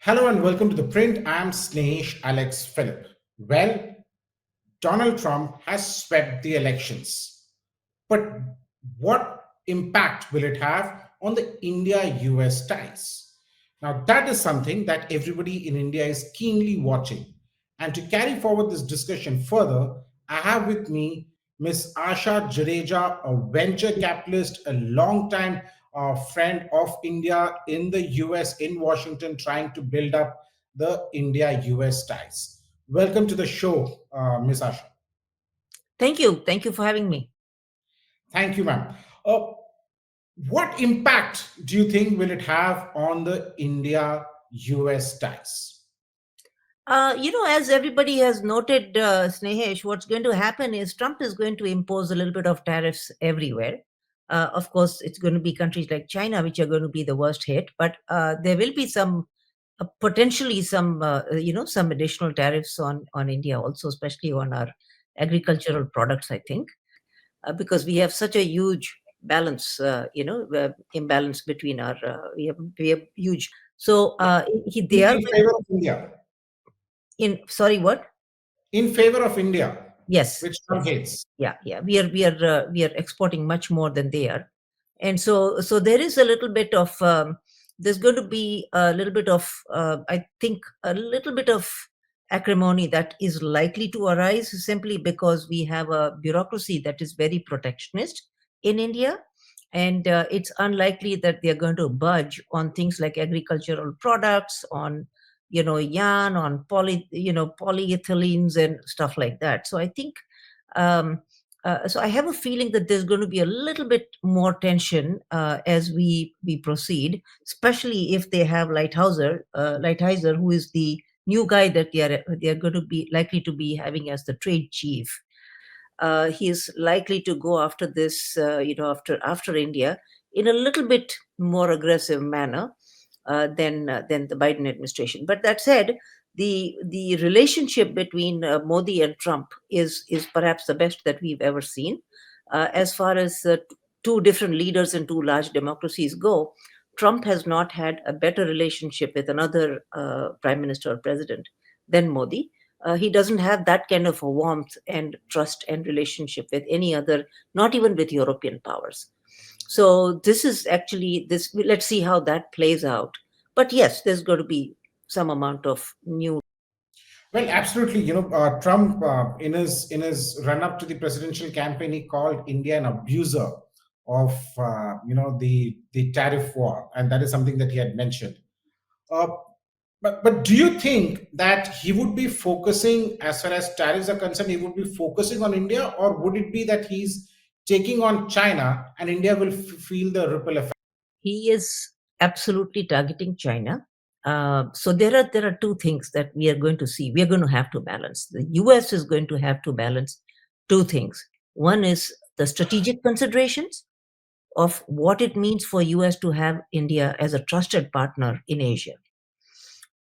Hello and welcome to The Print. I'm Snehesh Alex Philip. Well, Donald Trump has swept the elections. But what impact will it have on the India US ties? Now, that is something that everybody in India is keenly watching. And to carry forward this discussion further, I have with me Miss Asha Jadeja, a venture capitalist, a long-time friend of India in the US, in Washington, trying to build up the India US ties. Welcome to the show, Miss Asha. Thank you. Thank you for having me. Thank you, ma'am. Uh, what impact do you think will it have on the India US ties? As everybody has noted, Snehesh, what's going to happen is Trump is going to impose a little bit of tariffs everywhere. Of course, it's going to be countries like China which are going to be the worst hit, but there will be some potentially some additional tariffs on India also, especially on our agricultural products. I think because we have such a huge imbalance between our we have huge. So they are In favor of India. in sorry what. In favor of India, Yes, which Trump yes. hates. Yeah, yeah. We are exporting much more than they are. And so there is a little bit of there's going to be a little bit of I think a little bit of acrimony that is likely to arise simply because we have a bureaucracy that is very protectionist in India, and it's unlikely that they're going to budge on things like agricultural products, on yarn, on polyethylenes and stuff like that. So I think um, so I have a feeling that there's going to be a little bit more tension as we proceed, especially if they have Lighthizer, who is the new guy that they are going to be likely to be having as the trade chief. He is likely to go after this, after India in a little bit more aggressive manner than the Biden administration. But that said, the relationship between Modi and Trump is perhaps the best that we've ever seen. As far as two different leaders in two large democracies go, Trump has not had a better relationship with another prime minister or president than Modi. He doesn't have that kind of a warmth and trust and relationship with any other, not even with European powers. So this is actually this. Let's see how that plays out. But yes, there's going to be some amount of new. Well, absolutely. Trump in his run up to the presidential campaign, he called India an abuser of the tariff war, and that is something that he had mentioned. Uh, but do you think that he would be focusing, as far as tariffs are concerned, he would be focusing on India, or would it be that he's taking on China and India will feel the ripple effect? He is absolutely targeting China. So there are two things that we are going to see. We are going to have to balance. The U.S. is going to have to balance two things. One is the strategic considerations of what it means for U.S. to have India as a trusted partner in Asia.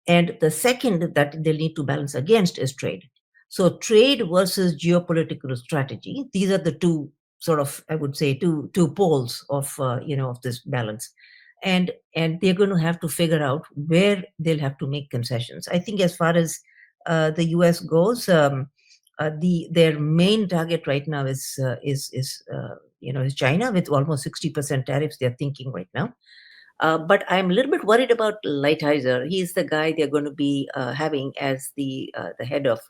And the second that they'll need to balance against is trade. So trade versus geopolitical strategy. These are the two sort of, I would say, two poles of this balance, and they're going to have to figure out where they'll have to make concessions. I think as far as the U.S. goes, their main target right now is China with almost 60% tariffs. They're thinking right now. But I'm a little bit worried about Lighthizer. He's the guy they're going to be having as the head of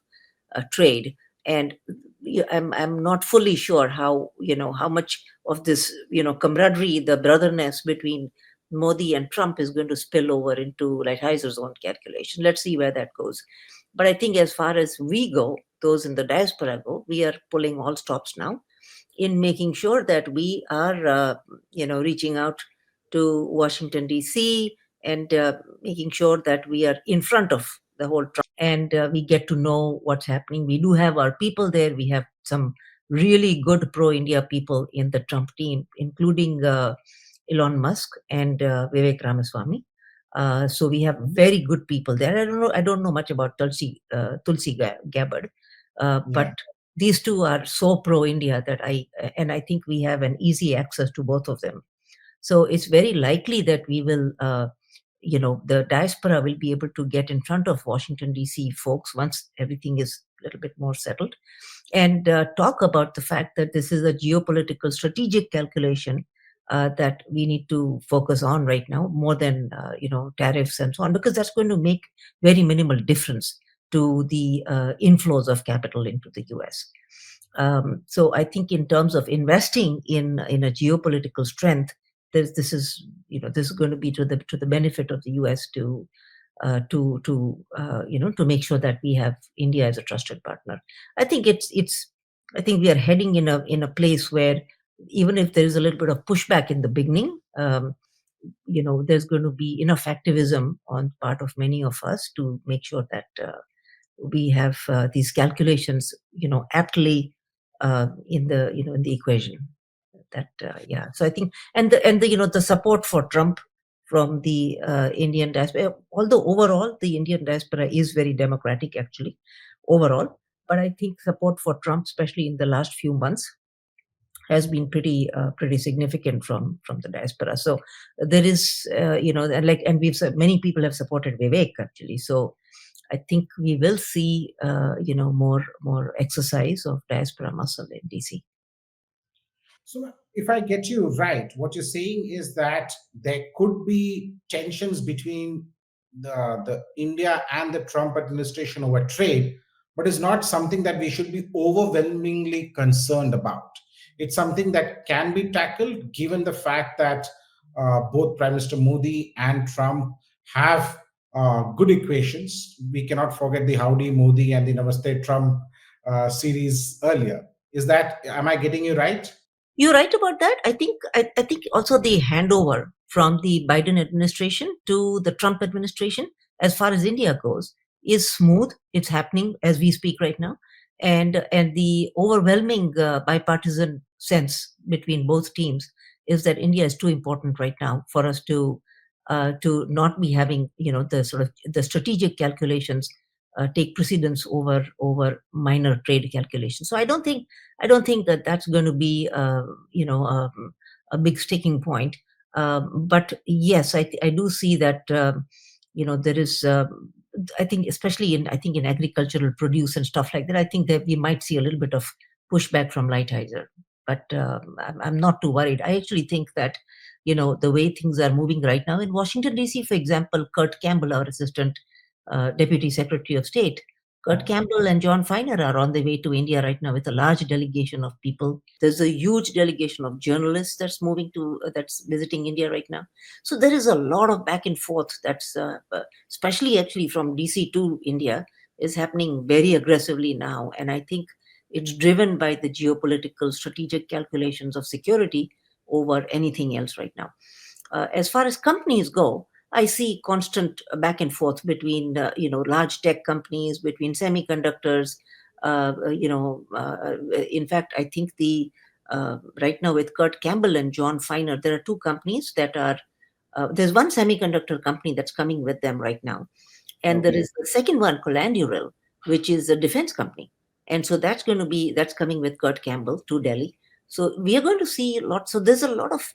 trade, and I'm not fully sure how much of this camaraderie, the brotherness between Modi and Trump is going to spill over into Lighthizer's own calculation. Let's see where that goes. But I think as far as we go, those in the diaspora go, we are pulling all stops now in making sure that we are, reaching out to Washington, D.C., and making sure that we are in front of the whole Trump and we get to know what's happening. We do have our people there. We have some really good pro India people in the Trump team, including Elon Musk and Vivek Ramaswamy. So we have very good people there. I don't know much about Tulsi Gabbard, Yeah. but these two are so pro India that I think we have an easy access to both of them. So it's very likely that we will the diaspora will be able to get in front of Washington D.C. folks once everything is a little bit more settled, and talk about the fact that this is a geopolitical strategic calculation that we need to focus on right now, more than tariffs and so on, because that's going to make very minimal difference to the inflows of capital into the US. So I think in terms of investing in a geopolitical strength, this is going to be to the benefit of the US to make sure that we have India as a trusted partner. I think I think we are heading in a place where, even if there is a little bit of pushback in the beginning, there's going to be enough activism on part of many of us to make sure that we have these calculations, aptly in the equation. So I think, and the support for Trump from the Indian diaspora, although overall the Indian diaspora is very democratic actually overall, but I think support for Trump, especially in the last few months, has been pretty significant from the diaspora. So there is and we've said many people have supported Vivek actually. So I think we will see more exercise of diaspora muscle in DC. So, if I get you right, what you're saying is that there could be tensions between the India and the Trump administration over trade, but it's not something that we should be overwhelmingly concerned about. It's something that can be tackled given the fact that both Prime Minister Modi and Trump have good equations. We cannot forget the Howdy Modi and the Namaste Trump series earlier. Am I getting you right? You're right about that. I think also the handover from the Biden administration to the Trump administration, as far as India goes, is smooth. It's happening as we speak right now, and the overwhelming bipartisan sense between both teams is that India is too important right now for us to not be having the sort of the strategic calculations take precedence over minor trade calculations. So I don't think that that's going to be a big sticking point. But yes, I do see that there is. I think especially in agricultural produce and stuff like that, I think that we might see a little bit of pushback from Lighthizer. But I'm not too worried. I actually think that the way things are moving right now in Washington D.C., for example, Kurt Campbell, our assistant Deputy Secretary of State, Kurt Campbell and John Feiner are on their way to India right now with a large delegation of people. There's a huge delegation of journalists that's visiting India right now. So there is a lot of back and forth that's especially actually from DC to India is happening very aggressively now, and I think it's driven by the geopolitical strategic calculations of security over anything else right now. As far as companies go, I see constant back and forth between large tech companies, between semiconductors. In fact, I think the right now with Kurt Campbell and John Feiner, there are two companies that are. There's one semiconductor company that's coming with them right now, and there is the second one, Colandural, which is a defense company, and so that's coming with Kurt Campbell to Delhi. So we are going to see lots. So there's a lot of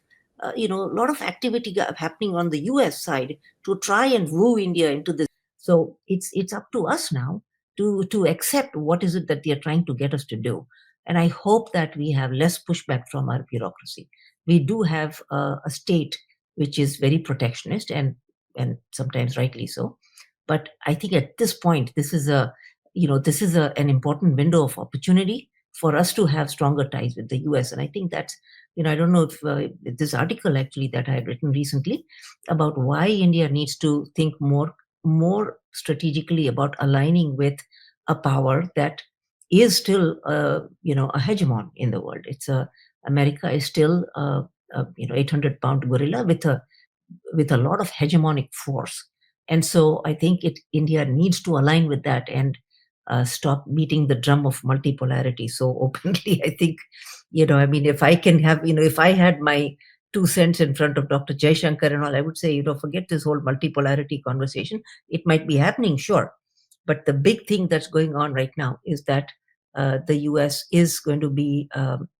activity happening on the US side to try and woo India into this. So it's up to us now to accept what is it that they are trying to get us to do. And I hope that we have less pushback from our bureaucracy. We do have a state which is very protectionist and sometimes rightly so. But I think at this point, this is an important window of opportunity for us to have stronger ties with the US. And I think that's, I don't know if this article actually that I had written recently about why India needs to think more strategically about aligning with a power that is still, a hegemon in the world. America is still, 800-pound gorilla with a lot of hegemonic force. And so I think India needs to align with that and stop beating the drum of multipolarity so openly. I think, if I can have, if I had my 2 cents in front of Dr. Jaishankar and all, I would say, forget this whole multipolarity conversation. It might be happening, sure. But the big thing that's going on right now is that the US is going to be,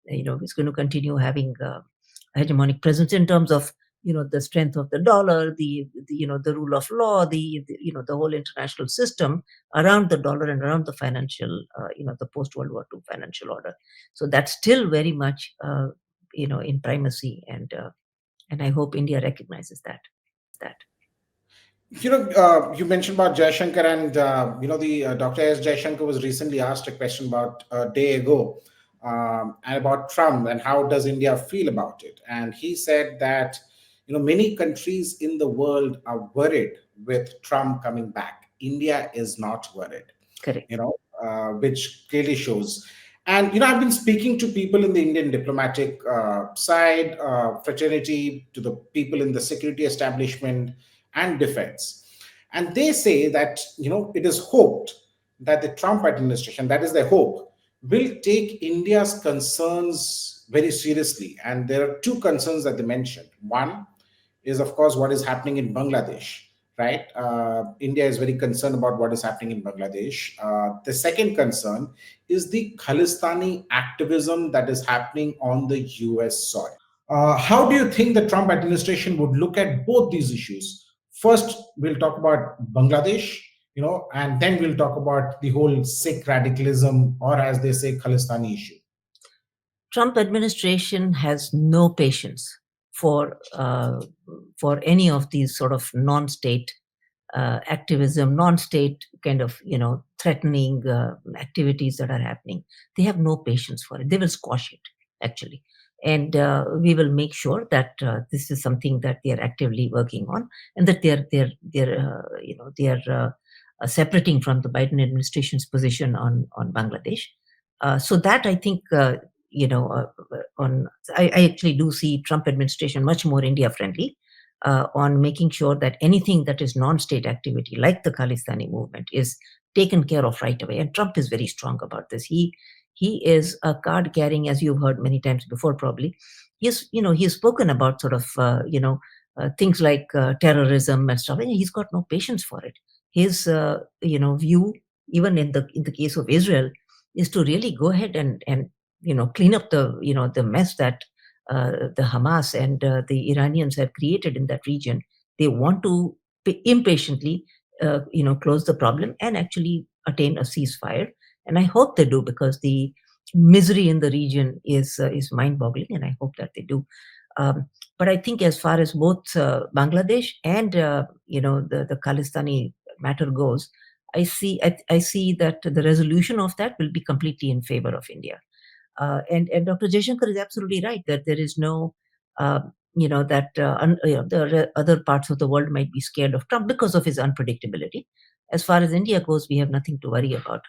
is going to continue having a hegemonic presence in terms of the strength of the dollar, the rule of law, the whole international system around the dollar and around the financial, the post World War II financial order. So that's still very much, in primacy, and I hope India recognizes that. You mentioned about Jaishankar, and the Dr. S. Jaishankar was recently asked a question about a day ago, and about Trump and how does India feel about it. And he said that many countries in the world are worried with Trump coming back. India is not worried. Correct. Which clearly shows. And I've been speaking to people in the Indian diplomatic side, fraternity, to the people in the security establishment and defense, and they say that it is hoped that the Trump administration, that is their hope, will take India's concerns very seriously. And there are two concerns that they mentioned. One is, of course, what is happening in Bangladesh, right? India is very concerned about what is happening in Bangladesh. The second concern is the Khalistani activism that is happening on the US soil. How do you think the Trump administration would look at both these issues? First, we'll talk about Bangladesh, and then we'll talk about the whole Sikh radicalism, or as they say, Khalistani issue. Trump administration has no patience for any of these sort of non-state activism, non-state kind of threatening activities that are happening. They have no patience for it. They will squash it, actually, and we will make sure that this is something that they are actively working on, and that they are separating from the Biden administration's position on Bangladesh. So that I think. I actually do see Trump administration much more India friendly on making sure that anything that is non-state activity, like the Khalistani movement, is taken care of right away. And Trump is very strong about this. He is a card carrying, as you've heard many times before, probably. He's spoken about sort of things like terrorism and stuff, and he's got no patience for it. His view, even in the case of Israel, is to really go ahead and clean up the mess that the Hamas and the Iranians have created in that region. They want to impatiently, close the problem and actually attain a ceasefire. And I hope they do, because the misery in the region is mind-boggling, and I hope that they do. But I think as far as both Bangladesh and the Khalistani matter goes, I see that the resolution of that will be completely in favor of India. And Dr. Jaishankar is absolutely right that there is no, the other parts of the world might be scared of Trump because of his unpredictability. As far as India goes, we have nothing to worry about.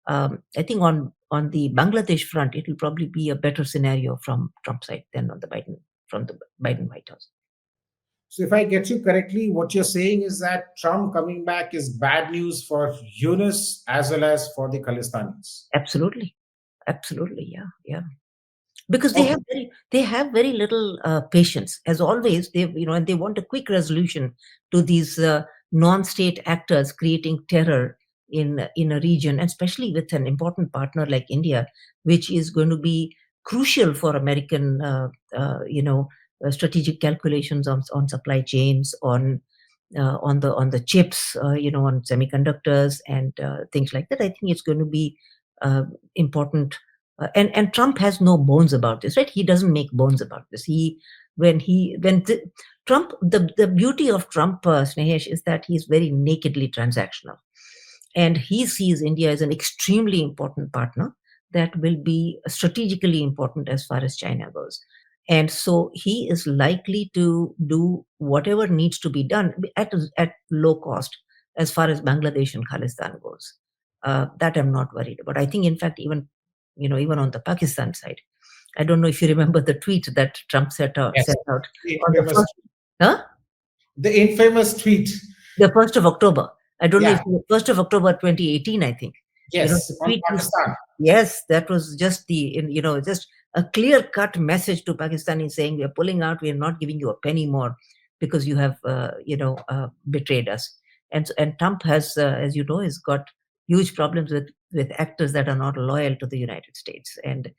I think on the Bangladesh front, it will probably be a better scenario from Trump's side than from the Biden White House. So, if I get you correctly, what you're saying is that Trump coming back is bad news for Yunus as well as for the Khalistanis. Absolutely, yeah. Because Okay. they have very little patience, as always. And they want a quick resolution to these non-state actors creating terror in a region, especially with an important partner like India, which is going to be crucial for American strategic calculations on supply chains, on the chips, on semiconductors and things like that. I think it's going to be important. And Trump has no bones about this, right? He doesn't make bones about this. Trump, the beauty of Trump, Snehesh, is that he's very nakedly transactional, and he sees India as an extremely important partner that will be strategically important as far as China goes. And so he is likely to do whatever needs to be done at low cost as far as Bangladesh and Khalistan goes. That I'm not worried about. I think, in fact, even on the Pakistan side, I don't know if you remember the tweet that Trump set out Yes. on The the infamous, first, huh? the infamous tweet. The 1st of October. I don't know if Yeah. it was 1st of October 2018, I think. The Yes. On tweet was, Pakistan. yes, that was just just a clear-cut message to Pakistani saying, we are pulling out, we are not giving you a penny more because you have, betrayed us. And Trump has, as you know, has got huge problems with actors that are not loyal to the United States. And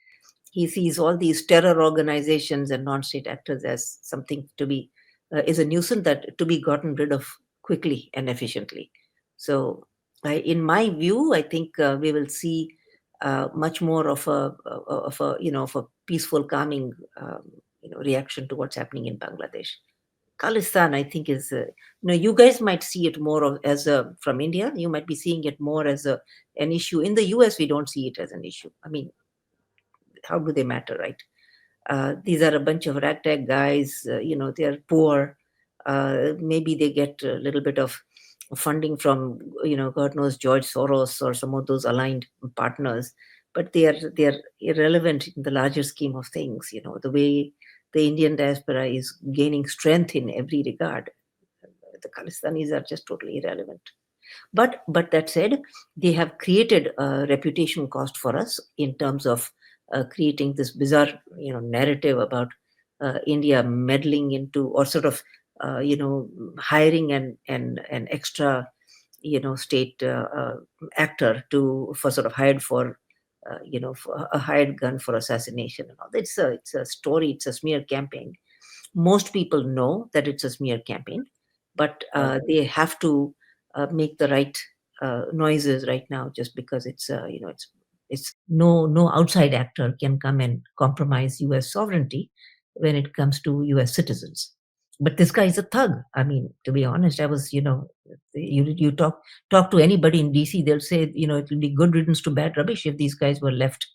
he sees all these terror organizations and non-state actors as something to be is a nuisance that to be gotten rid of quickly and efficiently. So, in my view, I think we will see much more of a peaceful, calming reaction to what's happening in Bangladesh. Khalistan, I think, is you guys might see it more as a from India. You might be seeing it more as an issue. In the US, we don't see it as an issue. I mean, how do they matter, right? These are a bunch of ragtag guys. They're poor. Maybe they get a little bit of funding from God knows George Soros or some of those aligned partners, but they are irrelevant in the larger scheme of things. The way the Indian diaspora is gaining strength in every regard, the Khalistanis are just totally irrelevant. But that said, they have created a reputation cost for us in terms of creating this bizarre narrative about India meddling into, or sort of hiring an extra state actor to for sort of hired for for a hired gun for assassination and all. It's a story. It's a smear campaign. Most people know that it's a smear campaign, but they have to make the right noises right now, just because it's no outside actor can come and compromise U.S. sovereignty when it comes to U.S. citizens. But this guy is a thug. I mean, to be honest, I was you talk to anybody in DC, they'll say it will be good riddance to bad rubbish if these guys were left.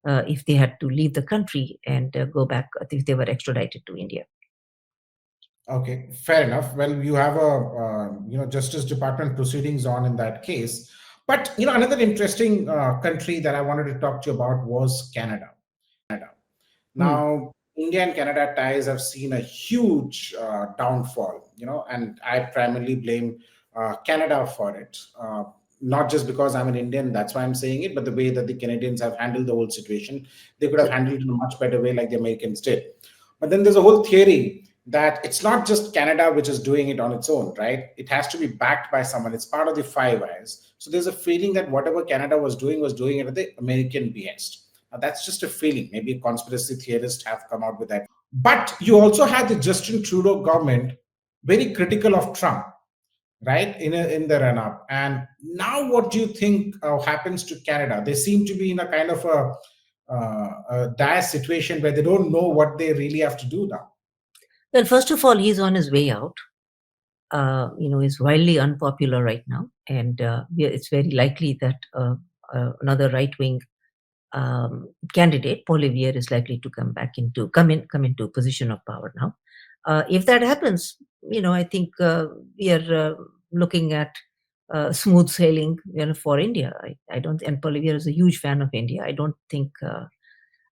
If they had to leave the country and go back, if they were extradited to India. Okay, fair enough. Well, you have a Justice Department proceedings on in that case, but another interesting country that I wanted to talk to you about was Canada. Hmm. Now, India and Canada ties have seen a huge downfall, and I primarily blame Canada for it. Not just because I'm an Indian, that's why I'm saying it, but the way that the Canadians have handled the whole situation, they could have handled it in a much better way, like the Americans did. But then there's a whole theory that it's not just Canada which is doing it on its own, right? It has to be backed by someone. It's part of the Five Eyes. So there's a feeling that whatever Canada was doing it at the American behest. Now, that's just a feeling. Maybe conspiracy theorists have come out with that. But you also had the Justin Trudeau government very critical of Trump, right? In the run up. And now, what do you think happens to Canada? They seem to be in a kind of a dire situation where they don't know what they really have to do now. Well, first of all, he's on his way out. Is widely unpopular right now, and it's very likely that another right-wing candidate, Poilievre, is likely to come into position of power now. If that happens, I think we are looking at smooth sailing, for India. I don't, and Poilievre is a huge fan of India. I don't think.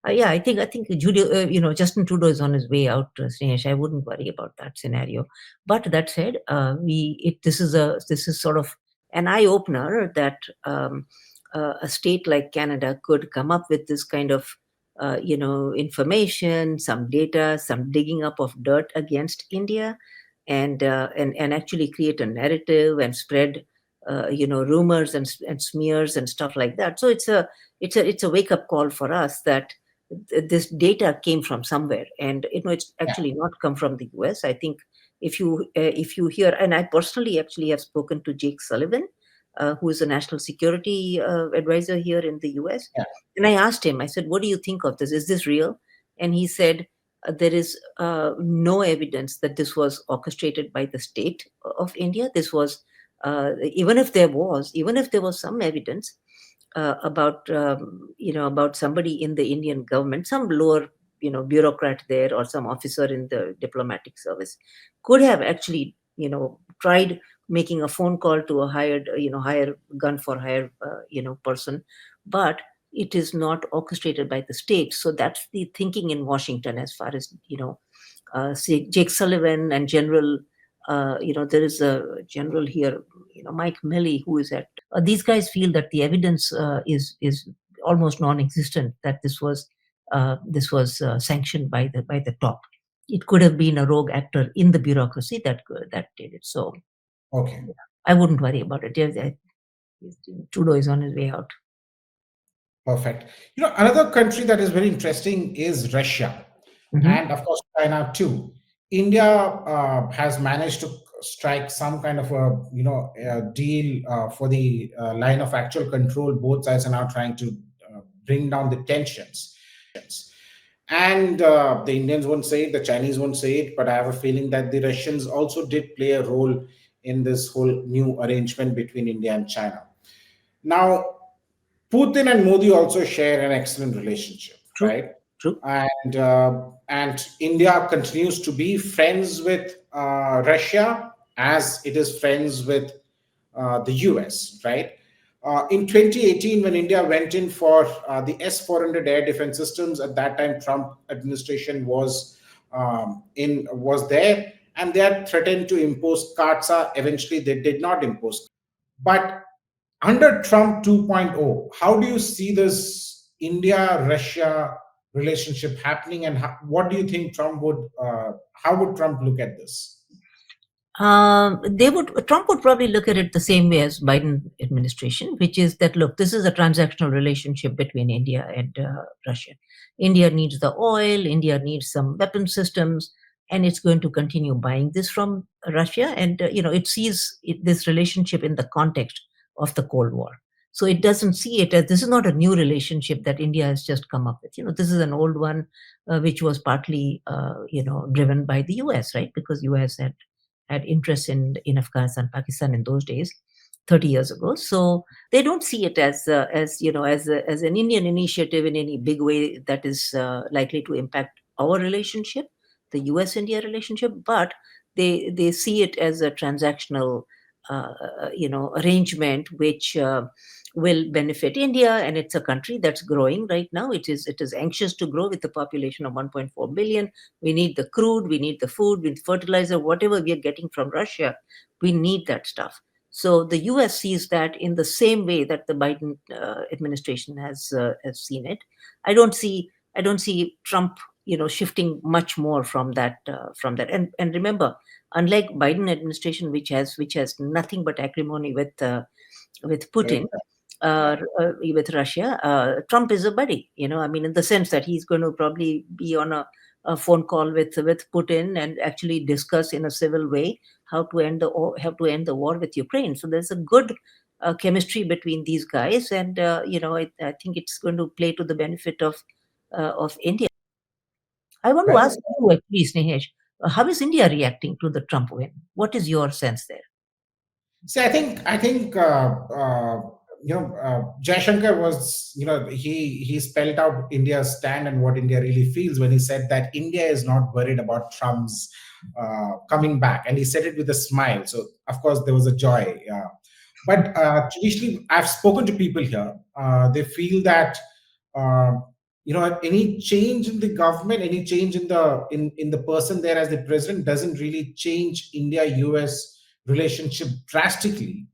Yeah, I think Justin Trudeau is on his way out, Snehesh. I wouldn't worry about that scenario. But that said, this is sort of an eye opener that a state like Canada could come up with this kind of information, some data, some digging up of dirt against India, and actually create a narrative and spread rumors and smears and stuff like that. So it's a wake up call for us that this data came from somewhere, and it's Yeah. actually not come from the US. I think if you hear, and I personally actually have spoken to Jake Sullivan, who is a national security advisor here in the US, Yeah. and I asked him, I said, what do you think of this? Is this real? And he said, there is no evidence that this was orchestrated by the state of India. This was even if there was some evidence about somebody in the Indian government, some lower bureaucrat there, or some officer in the diplomatic service, could have actually tried making a phone call to a hire gun for hire person, but it is not orchestrated by the state. So that's the thinking in Washington, as far as say Jake Sullivan and General. There is a general here, Mike Milley, who is at. These guys feel that the evidence is almost non-existent. That this was sanctioned by the top. It could have been a rogue actor in the bureaucracy that did it. So Okay. I wouldn't worry about it. Trudeau is on his way out. Perfect. Another country that is very interesting is Russia, Mhm. and of course China too. India has managed to strike some kind of a deal for the line of actual control. Both sides are now trying to bring down the tensions, and the Indians won't say it, the Chinese won't say it, but I have a feeling that the Russians also did play a role in this whole new arrangement between India and China. Now, Putin and Modi also share an excellent relationship, True, right? true. And India continues to be friends with Russia as it is friends with the US, right? In 2018, when India went in for the S-400 air defense systems, at that time Trump administration was there, and they had threatened to impose CARTSA. Eventually, they did not impose. But under Trump 2.0, how do you see this India Russia relationship happening, and what do you think how would Trump look at this? Trump would probably look at it the same way as Biden administration, which is that, look, this is a transactional relationship between India and Russia. India needs the oil, India needs some weapon systems, and it's going to continue buying this from Russia. And it sees this relationship in the context of the Cold War. So it doesn't see it as, this is not a new relationship that India has just come up with. This is an old one, which was partly driven by the US, right? Because US had interest in Afghanistan, Pakistan in those days, 30 years ago. So they don't see it as an Indian initiative in any big way that is likely to impact our relationship, the US-India relationship, but they see it as a transactional arrangement which will benefit India, and it's a country that's growing right now. It is anxious to grow with a population of 1.4 billion. We need the crude, we need the food, we need fertilizer, whatever we are getting from Russia, we need that stuff. So the US sees that in the same way that the Biden administration has seen it. I don't see Trump shifting much more from that. And remember, unlike Biden administration, which has nothing but acrimony with Putin, Yeah. with Russia, Trump is a buddy. I mean, in the sense that he's going to probably be on a phone call with Putin and actually discuss in a civil way how to end the war with Ukraine. So there's a good chemistry between these guys, and I think it's going to play to the benefit of India. I want to ask Well, you actually, Snehesh, how is India reacting to the Trump win? What is your sense there? see, I think Jaishankar was, he spelled out India's stand and what India really feels when he said that India is not worried about Trump's coming back, and he said it with a smile. So of course there was a joy. But traditionally, I've spoken to people here. They feel that uh, any change in the government, any change in the person there as the president doesn't really change India-US relationship drastically,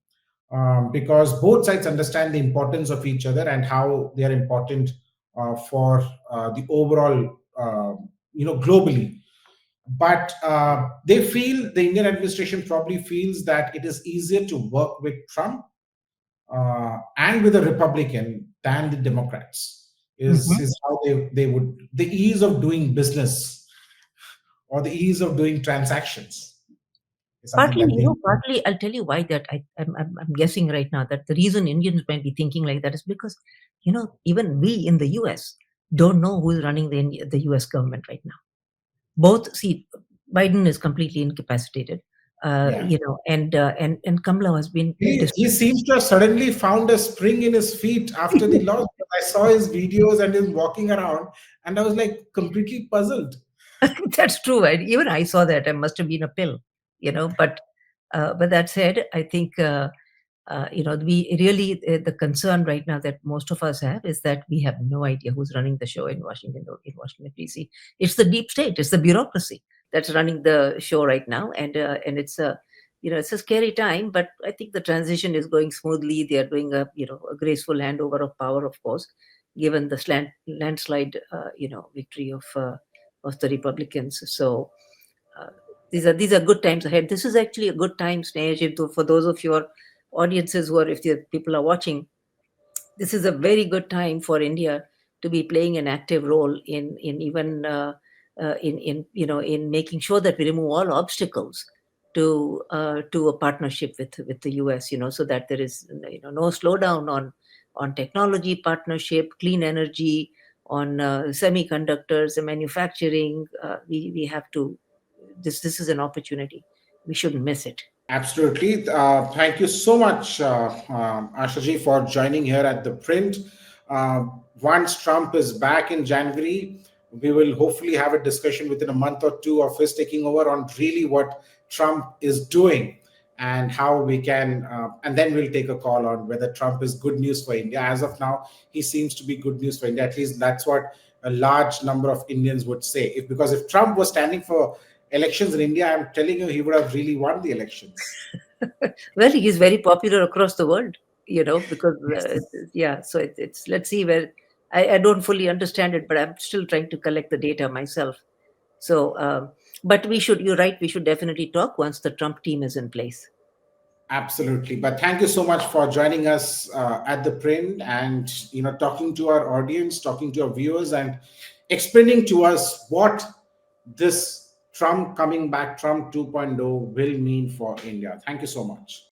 because both sides understand the importance of each other and how they are important for the overall, globally. But they feel, the Indian administration probably feels that it is easier to work with Trump and with a Republican than the Democrats. Is how they would, the ease of doing business or the ease of doing transactions is something Partly, that they. partly, I'll tell you why that I'm guessing right now that the reason Indians might be thinking like that is because, even we in the US don't know who is running the US government right now. Both, see, Biden is completely incapacitated, Yeah. and Kamala has been He seems to have suddenly found a spring in his feet after the loss. I saw his videos and him walking around, and I was like completely puzzled. That's true. Even I saw that. I must have been a pill, But that said, I think we really, the concern right now that most of us have is that we have no idea who's running the show in Washington. In Washington D.C., it's the deep state, it's the bureaucracy that's running the show right now, and it's a scary time. But I think the transition is going smoothly. They are doing a graceful handover of power, of course, given the landslide victory of the Republicans. So uh, these are good times ahead. This is actually a good time, Snehesh, for those of your audiences who are, if the people are watching, this is a very good time for India to be playing an active role in even in making sure that we remove all obstacles to a partnership with the US, so that there is no slowdown on technology partnership, clean energy, on semiconductors and manufacturing. We have to. This is an opportunity. We shouldn't miss it. Absolutely. Thank you so much, Ashaji, for joining here at the print. Once Trump is back in January, we will hopefully have a discussion within a month or two of his taking over on really what Trump is doing and how we can, and then we'll take a call on whether Trump is good news for India. As of now, he seems to be good news for India. At least that's what a large number of Indians would say. Because if Trump was standing for elections in India, I'm telling you, he would have really won the elections. Well, he's very popular across the world, because Yes. yeah. So it's let's see where I don't fully understand it, but I'm still trying to collect the data myself. So, but you're right. We should definitely talk once the Trump team is in place. Absolutely. But thank you so much for joining us at the print and talking to our audience, talking to our viewers, and explaining to us what this Trump coming back, Trump 2.0 will mean for India. Thank you so much.